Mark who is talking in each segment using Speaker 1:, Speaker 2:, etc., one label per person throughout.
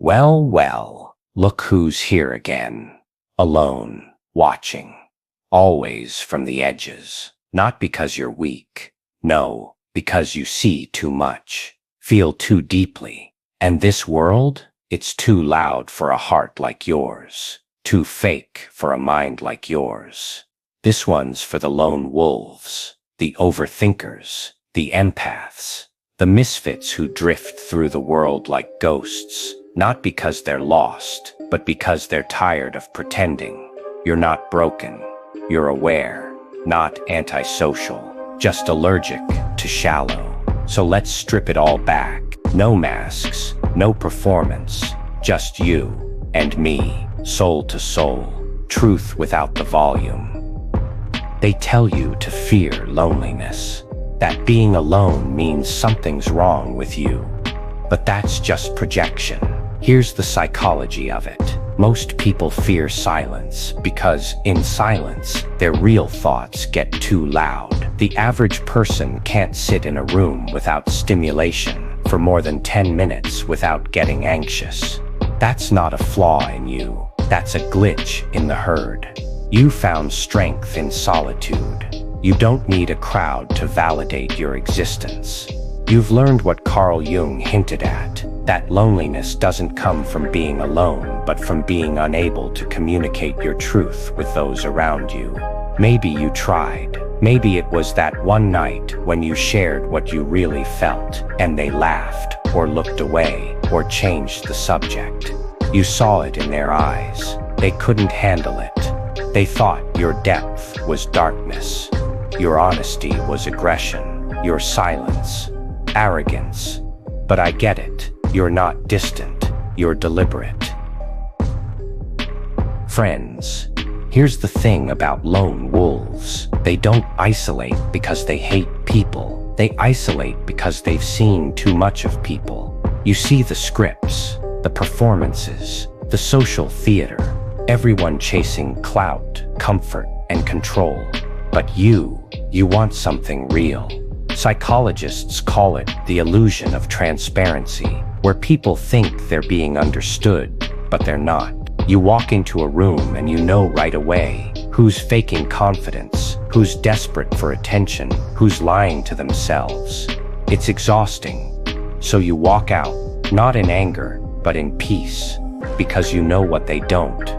Speaker 1: Well, well, look who's here again. Alone, watching. Always from the edges. Not because you're weak. No, because you see too much. Feel too deeply. And this world? It's too loud for a heart like yours. Too fake for a mind like yours. This one's for the lone wolves. The overthinkers. The empaths. The misfits who drift through the world like ghosts. Not because they're lost, but because they're tired of pretending. You're not broken. You're aware. Not antisocial. Just allergic to shallow. So let's strip it all back. No masks. No performance. Just you and me. Soul to soul. Truth without the volume. They tell you to fear loneliness. That being alone means something's wrong with you. But that's just projection. Here's the psychology of it. Most people fear silence because, in silence, their real thoughts get too loud. The average person can't sit in a room without stimulation for more than 10 minutes without getting anxious. That's not a flaw in you. That's a glitch in the herd. You found strength in solitude. You don't need a crowd to validate your existence. You've learned what Carl Jung hinted at, that loneliness doesn't come from being alone, but from being unable to communicate your truth with those around you. Maybe you tried. Maybe it was that one night when you shared what you really felt, and they laughed, or looked away, or changed the subject. You saw it in their eyes. They couldn't handle it. They thought your depth was darkness. Your honesty was aggression. Your silence, arrogance. But I get it. You're not distant. You're deliberate. Friends, here's the thing about lone wolves. They don't isolate because they hate people. They isolate because they've seen too much of people. You see the scripts, the performances, the social theater, everyone chasing clout, comfort, and control. But you want something real. Psychologists call it the illusion of transparency, where people think they're being understood, but they're not. You walk into a room and you know right away who's faking confidence, who's desperate for attention, who's lying to themselves. It's exhausting. So you walk out, not in anger, but in peace, because you know what they don't.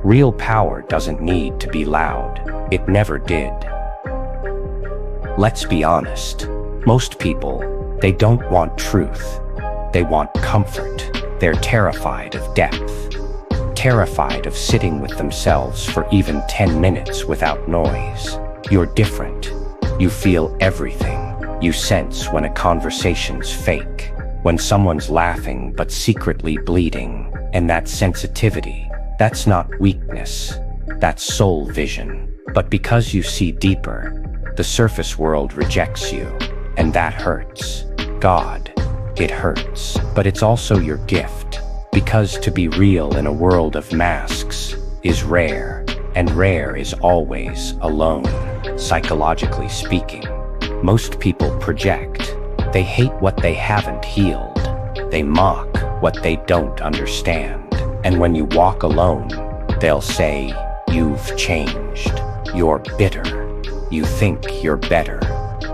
Speaker 1: Real power doesn't need to be loud. It never did. Let's be honest. Most people, they don't want truth. They want comfort. They're terrified of depth. Terrified of sitting with themselves for even 10 minutes without noise. You're different. You feel everything. You sense when a conversation's fake, when someone's laughing but secretly bleeding. And that sensitivity, that's not weakness. That's soul vision. But because you see deeper, the surface world rejects you, and that hurts. God, it hurts. But it's also your gift, because to be real in a world of masks is rare, and rare is always alone, psychologically speaking. Most people project. They hate what they haven't healed. They mock what they don't understand. And when you walk alone, they'll say, "You've changed. You're bitter. You think you're better."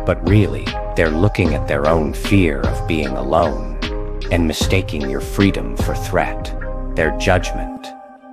Speaker 1: But really, they're looking at their own fear of being alone and mistaking your freedom for threat, their judgment.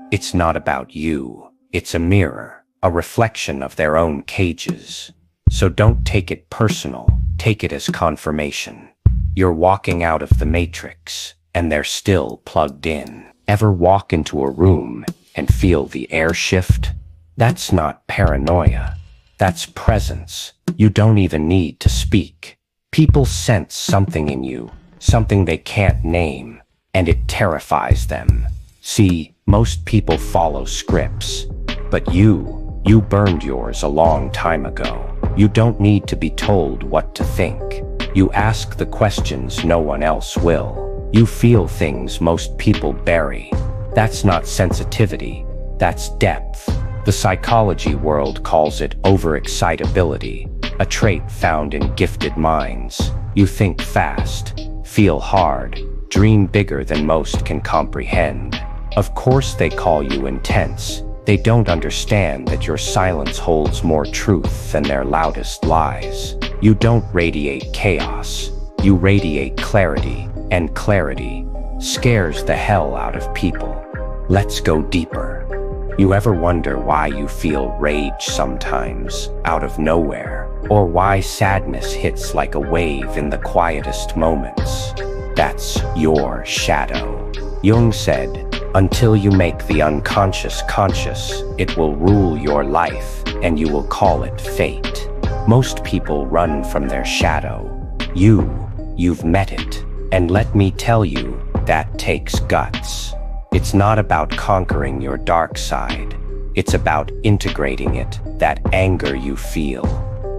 Speaker 1: It's not about you. It's a mirror, a reflection of their own cages. So don't take it personal. Take it as confirmation. You're walking out of the matrix, and they're still plugged in. Ever walk into a room and feel the air shift? That's not paranoia. That's presence. You don't even need to speak. People sense something in you, something they can't name, and it terrifies them. See, most people follow scripts, but you burned yours a long time ago. You don't need to be told what to think. You ask the questions no one else will. You feel things most people bury. That's not sensitivity. That's depth. The psychology world calls it overexcitability, a trait found in gifted minds. You think fast, feel hard, dream bigger than most can comprehend. Of course they call you intense. They don't understand that your silence holds more truth than their loudest lies. You don't radiate chaos. You radiate clarity, and clarity scares the hell out of people. Let's go deeper. You ever wonder why you feel rage sometimes, out of nowhere? Or why sadness hits like a wave in the quietest moments? That's your shadow. Jung said, until you make the unconscious conscious, it will rule your life, and you will call it fate. Most people run from their shadow. You've met it. And let me tell you, that takes guts. It's not about conquering your dark side. It's about integrating it, that anger you feel.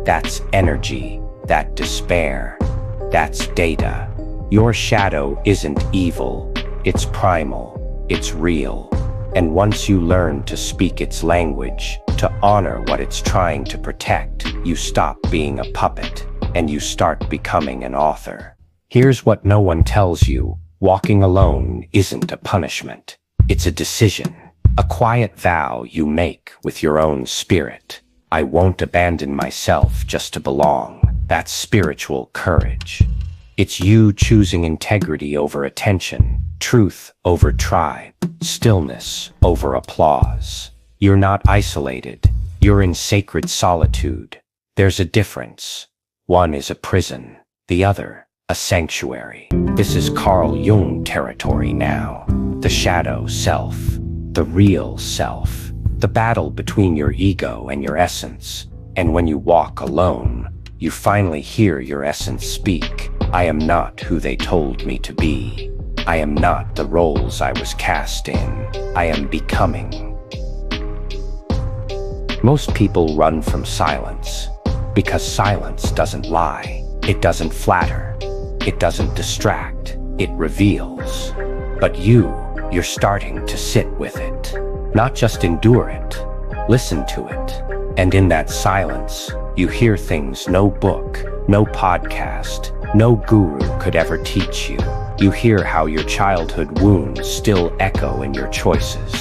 Speaker 1: That's energy, that despair. That's data. Your shadow isn't evil. It's primal. It's real. And once you learn to speak its language, to honor what it's trying to protect, you stop being a puppet, and you start becoming an author. Here's what no one tells you. Walking alone isn't a punishment. It's a decision, a quiet vow you make with your own spirit. I won't abandon myself just to belong. That's spiritual courage. It's you choosing integrity over attention, truth over tribe, stillness over applause. You're not isolated. You're in sacred solitude. There's a difference. One is a prison, the other a sanctuary. This is Carl Jung territory now. The shadow self, the real self, the battle between your ego and your essence. And when you walk alone, you finally hear your essence speak. I am not who they told me to be. I am not the roles I was cast in. I am becoming. Most people run from silence because silence doesn't lie. It doesn't flatter. It doesn't distract. It reveals. But you're starting to sit with it. Not just endure it. Listen to it. And in that silence, you hear things no book, no podcast, no guru could ever teach you. You hear how your childhood wounds still echo in your choices.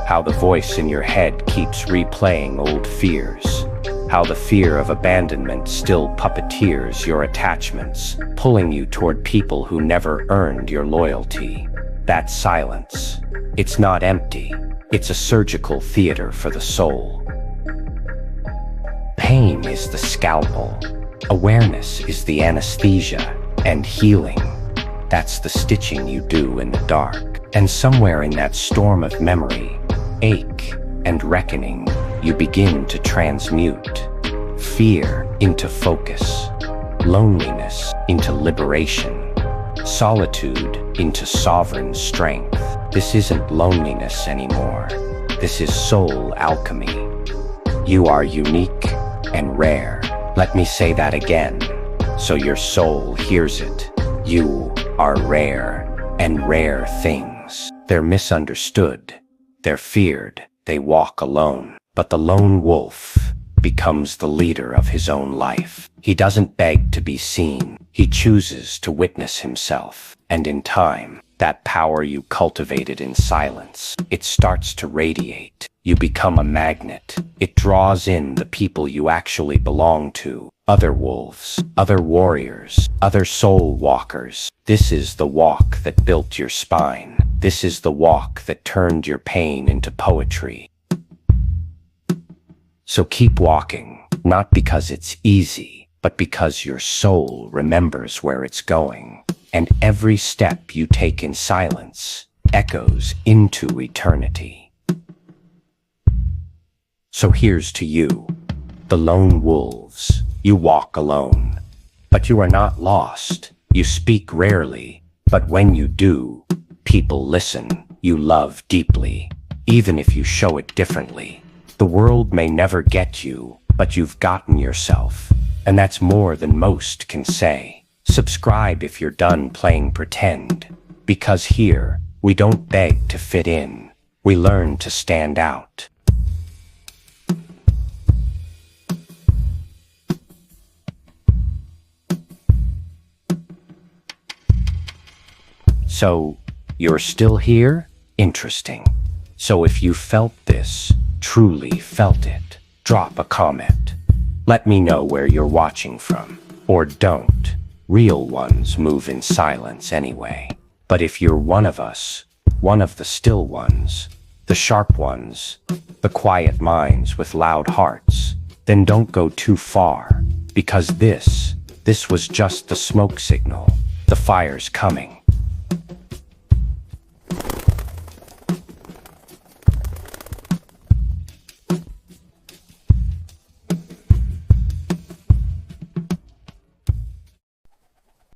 Speaker 1: How the voice in your head keeps replaying old fears. How the fear of abandonment still puppeteers your attachments, pulling you toward people who never earned your loyalty. That silence. It's not empty. It's a surgical theater for the soul. Pain is the scalpel. Awareness is the anesthesia. And healing, that's the stitching you do in the dark. And somewhere in that storm of memory, ache, and reckoning, you begin to transmute fear into focus, loneliness into liberation, solitude into sovereign strength. This isn't loneliness anymore. This is soul alchemy. You are unique and rare. Let me say that again, so your soul hears it. You are rare, and rare things. They're misunderstood. They're feared. They walk alone. But the lone wolf becomes the leader of his own life. He doesn't beg to be seen. He chooses to witness himself. And in time, that power you cultivated in silence, it starts to radiate. You become a magnet. It draws in the people you actually belong to. Other wolves, other warriors, other soul walkers. This is the walk that built your spine. This is the walk that turned your pain into poetry. So keep walking, not because it's easy, but because your soul remembers where it's going. And every step you take in silence echoes into eternity. So here's to you, the lone wolves. You walk alone, but you are not lost. You speak rarely, but when you do, people listen. You love deeply, even if you show it differently. The world may never get you, but you've gotten yourself, and that's more than most can say. Subscribe if you're done playing pretend, because here, we don't beg to fit in. We learn to stand out. So, you're still here? Interesting. So if you felt this, truly felt it, drop a comment. Let me know where you're watching from. Or don't. Real ones move in silence anyway. But if you're one of us, one of the still ones, the sharp ones, the quiet minds with loud hearts, then don't go too far, because this was just the smoke signal. The fire's coming.